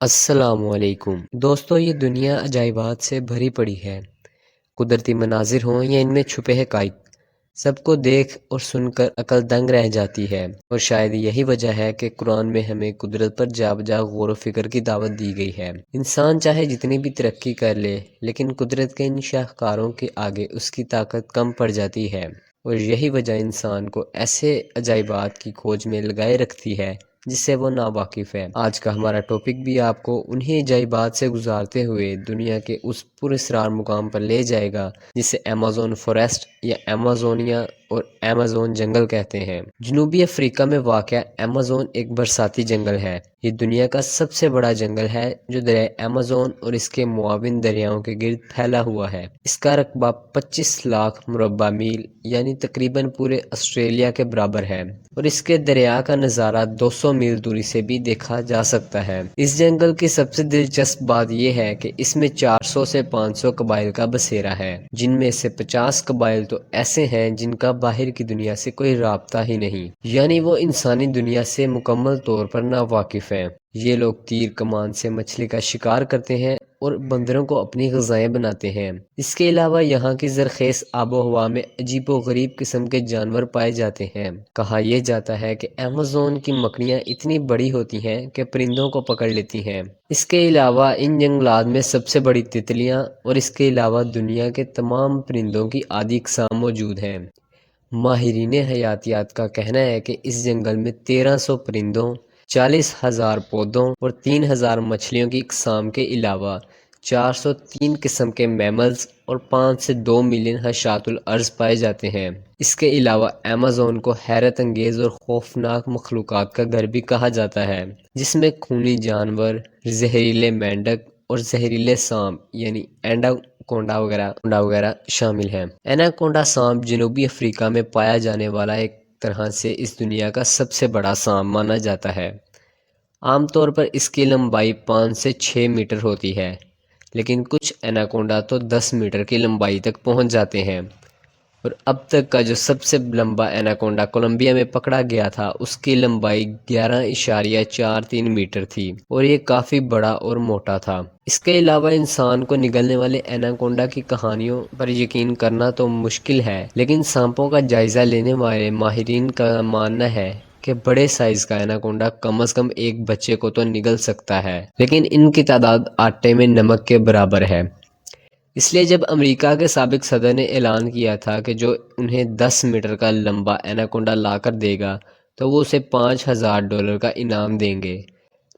السلام علیکم دوستو، یہ دنیا عجائبات سے بھری پڑی ہے۔ قدرتی مناظر ہوں یا ان میں چھپے حقائق، سب کو دیکھ اور سن کر عقل دنگ رہ جاتی ہے۔ اور شاید یہی وجہ ہے کہ قرآن میں ہمیں قدرت پر جا بجا غور و فکر کی دعوت دی گئی ہے۔ انسان چاہے جتنی بھی ترقی کر لے، لیکن قدرت کے ان شاہکاروں کے آگے اس کی طاقت کم پڑ جاتی ہے، اور یہی وجہ انسان کو ایسے عجائبات کی کھوج میں لگائے رکھتی ہے جس سے وہ ناواقف ہے۔ آج کا ہمارا ٹاپک بھی آپ کو انہی عجائبات سے گزارتے ہوئے دنیا کے اس پر اسرار مقام پر لے جائے گا جسے ایمیزون فوریسٹ یا ایمیزونیا اور ایمیزون جنگل کہتے ہیں۔ جنوبی افریقہ میں واقع ایمیزون ایک برساتی جنگل ہے۔ یہ دنیا کا سب سے بڑا جنگل ہے جو دریائے ایمیزون اور اس کے معاون دریاؤں کے گرد پھیلا ہوا ہے۔ اس کا رقبہ 25 لاکھ مربع میل یعنی تقریباً پورے آسٹریلیا کے برابر ہے، اور اس کے دریا کا نظارہ 200 میل دوری سے بھی دیکھا جا سکتا ہے۔ اس جنگل کی سب سے دلچسپ بات یہ ہے کہ اس میں 400 سے 500 قبائل کا بسیرا ہے، جن میں سے 50 قبائل تو ایسے ہیں جن کا باہر کی دنیا سے کوئی رابطہ ہی نہیں، یعنی وہ انسانی دنیا سے مکمل طور پر ناواقف ہیں۔ یہ لوگ تیر کمان سے مچھلی کا شکار کرتے ہیں اور بندروں کو اپنی غذائیں بناتے ہیں۔ اس کے علاوہ یہاں کی زرخیز آب و ہوا میں عجیب و غریب قسم کے جانور پائے جاتے ہیں۔ کہا یہ جاتا ہے کہ ایمیزون کی مکڑیاں اتنی بڑی ہوتی ہیں کہ پرندوں کو پکڑ لیتی ہیں۔ اس کے علاوہ ان جنگلات میں سب سے بڑی تتلیاں اور اس کے علاوہ دنیا کے تمام پرندوں کی آدھی اقسام موجود ہیں۔ ماہرین حیاتیات کا کہنا ہے کہ اس جنگل میں 1300 پرندوں، 40,000 پودوں اور 3000 مچھلیوں کی اقسام کے علاوہ 403 قسم کے میملز اور 5 سے 2 ملین حشرات الارض پائے جاتے ہیں۔ اس کے علاوہ ایمیزون کو حیرت انگیز اور خوفناک مخلوقات کا گھر بھی کہا جاتا ہے، جس میں خونی جانور، زہریلے مینڈک اور زہریلے سانپ یعنی ایناکونڈا وغیرہ شامل ہیں۔ ایناکونڈا سانپ جنوبی افریقہ میں پایا جانے والا ایک طرح سے اس دنیا کا سب سے بڑا سانپ مانا جاتا ہے۔ عام طور پر اس کی لمبائی 5 سے 6 میٹر ہوتی ہے، لیکن کچھ ایناکونڈا تو 10 میٹر کی لمبائی تک پہنچ جاتے ہیں، اور اب تک کا جو سب سے لمبا ایناکونڈا کولمبیا میں پکڑا گیا تھا اس کی لمبائی 11.43 میٹر تھی، اور یہ کافی بڑا اور موٹا تھا۔ اس کے علاوہ انسان کو نگلنے والے ایناکونڈا کی کہانیوں پر یقین کرنا تو مشکل ہے، لیکن سانپوں کا جائزہ لینے والے ماہرین کا ماننا ہے کہ بڑے سائز کا ایناکونڈا کم از کم ایک بچے کو تو نگل سکتا ہے، لیکن ان کی تعداد آٹے میں نمک کے برابر ہے۔ اس لیے جب امریکہ کے سابق صدر نے اعلان کیا تھا کہ جو انہیں 10 میٹر کا لمبا ایناکونڈا لا کر دے گا تو وہ اسے $5000 کا انعام دیں گے،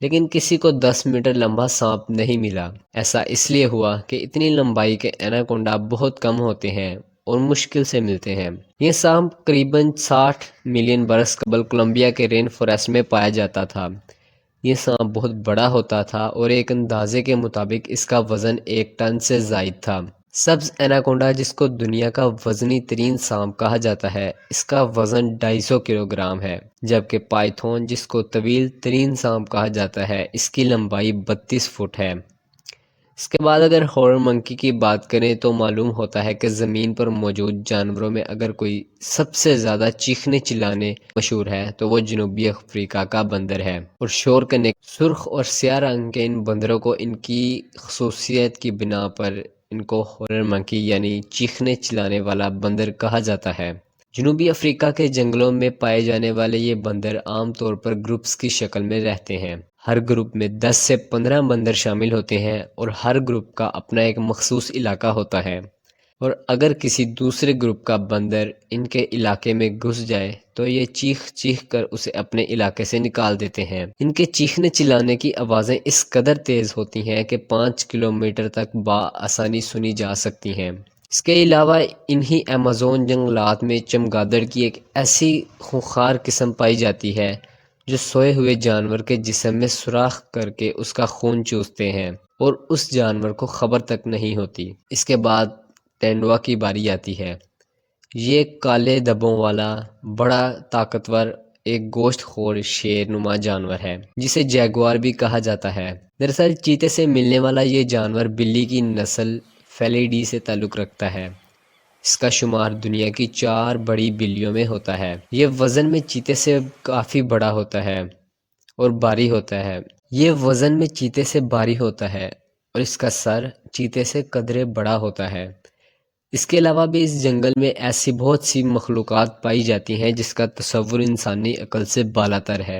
لیکن کسی کو 10 میٹر لمبا سانپ نہیں ملا۔ ایسا اس لیے ہوا کہ اتنی لمبائی کے ایناکونڈا بہت کم ہوتے ہیں اور مشکل سے ملتے ہیں۔ یہ سانپ قریباً 60 ملین برس قبل کولمبیا کے رین فاریسٹ میں پایا جاتا تھا۔ یہ سانپ بہت بڑا ہوتا تھا اور ایک اندازے کے مطابق اس کا وزن 1 ٹن سے زائد تھا۔ سبز ایناکونڈا، جس کو دنیا کا وزنی ترین سانپ کہا جاتا ہے، اس کا وزن 250 کلو گرام ہے، جبکہ پائتھون، جس کو طویل ترین سانپ کہا جاتا ہے، اس کی لمبائی 32 فٹ ہے۔ اس کے بعد اگر ہارر منکی کی بات کریں تو معلوم ہوتا ہے کہ زمین پر موجود جانوروں میں اگر کوئی سب سے زیادہ چیخنے چلانے مشہور ہے تو وہ جنوبی افریقہ کا بندر ہے، اور شور کرنے سرخ اور سیاہ رنگ کے ان بندروں کو ان کی خصوصیت کی بنا پر ان کو ہارر منکی یعنی چیخنے چلانے والا بندر کہا جاتا ہے۔ جنوبی افریقہ کے جنگلوں میں پائے جانے والے یہ بندر عام طور پر گروپس کی شکل میں رہتے ہیں۔ ہر گروپ میں 10 سے 15 بندر شامل ہوتے ہیں، اور ہر گروپ کا اپنا ایک مخصوص علاقہ ہوتا ہے، اور اگر کسی دوسرے گروپ کا بندر ان کے علاقے میں گھس جائے تو یہ چیخ کر اسے اپنے علاقے سے نکال دیتے ہیں۔ ان کے چیخنے چلانے کی آوازیں اس قدر تیز ہوتی ہیں کہ 5 کلومیٹر تک بآسانی سنی جا سکتی ہیں۔ اس کے علاوہ انہی ایمیزون جنگلات میں چمگادڑ کی ایک ایسی خونخوار قسم پائی جاتی ہے جو سوئے ہوئے جانور کے جسم میں سوراخ کر کے اس کا خون چوستے ہیں، اور اس جانور کو خبر تک نہیں ہوتی۔ اس کے بعد تینڈوا کی باری آتی ہے۔ یہ کالے دھبوں والا بڑا طاقتور ایک گوشت خور شیر نما جانور ہے جسے جیگوار بھی کہا جاتا ہے۔ دراصل چیتے سے ملنے والا یہ جانور بلی کی نسل فیلیڈی سے تعلق رکھتا ہے۔ اس کا شمار دنیا کی 4 بڑی بلیوں میں ہوتا ہے۔ یہ وزن میں چیتے سے کافی بڑا ہوتا ہے اور بھاری ہوتا ہے۔ یہ وزن میں چیتے سے بھاری ہوتا ہے اور اس کا سر چیتے سے قدرے بڑا ہوتا ہے۔ اس کے علاوہ بھی اس جنگل میں ایسی بہت سی مخلوقات پائی جاتی ہیں جس کا تصور انسانی عقل سے بالاتر ہے۔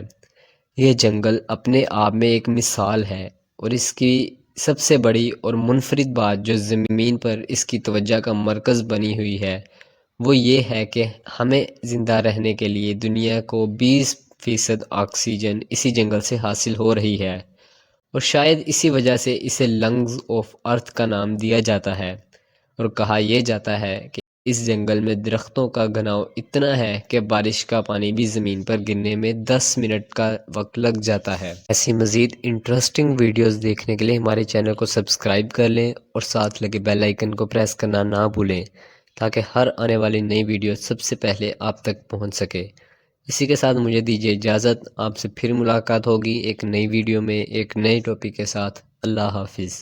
یہ جنگل اپنے آپ میں ایک مثال ہے، اور اس کی سب سے بڑی اور منفرد بات جو زمین پر اس کی توجہ کا مرکز بنی ہوئی ہے وہ یہ ہے کہ ہمیں زندہ رہنے کے لیے دنیا کو 20% آکسیجن اسی جنگل سے حاصل ہو رہی ہے، اور شاید اسی وجہ سے اسے لنگز آف ارتھ کا نام دیا جاتا ہے، اور کہا یہ جاتا ہے کہ اس جنگل میں درختوں کا گھناؤ اتنا ہے کہ بارش کا پانی بھی زمین پر گرنے میں 10 منٹ کا وقت لگ جاتا ہے۔ ایسی مزید انٹرسٹنگ ویڈیوز دیکھنے کے لیے ہمارے چینل کو سبسکرائب کر لیں اور ساتھ لگے بیل آئیکن کو پریس کرنا نہ بھولیں تاکہ ہر آنے والی نئی ویڈیو سب سے پہلے آپ تک پہنچ سکے۔ اسی کے ساتھ مجھے دیجیے اجازت، آپ سے پھر ملاقات ہوگی ایک نئی ویڈیو میں ایک نئے ٹاپک کے ساتھ۔ اللہ حافظ۔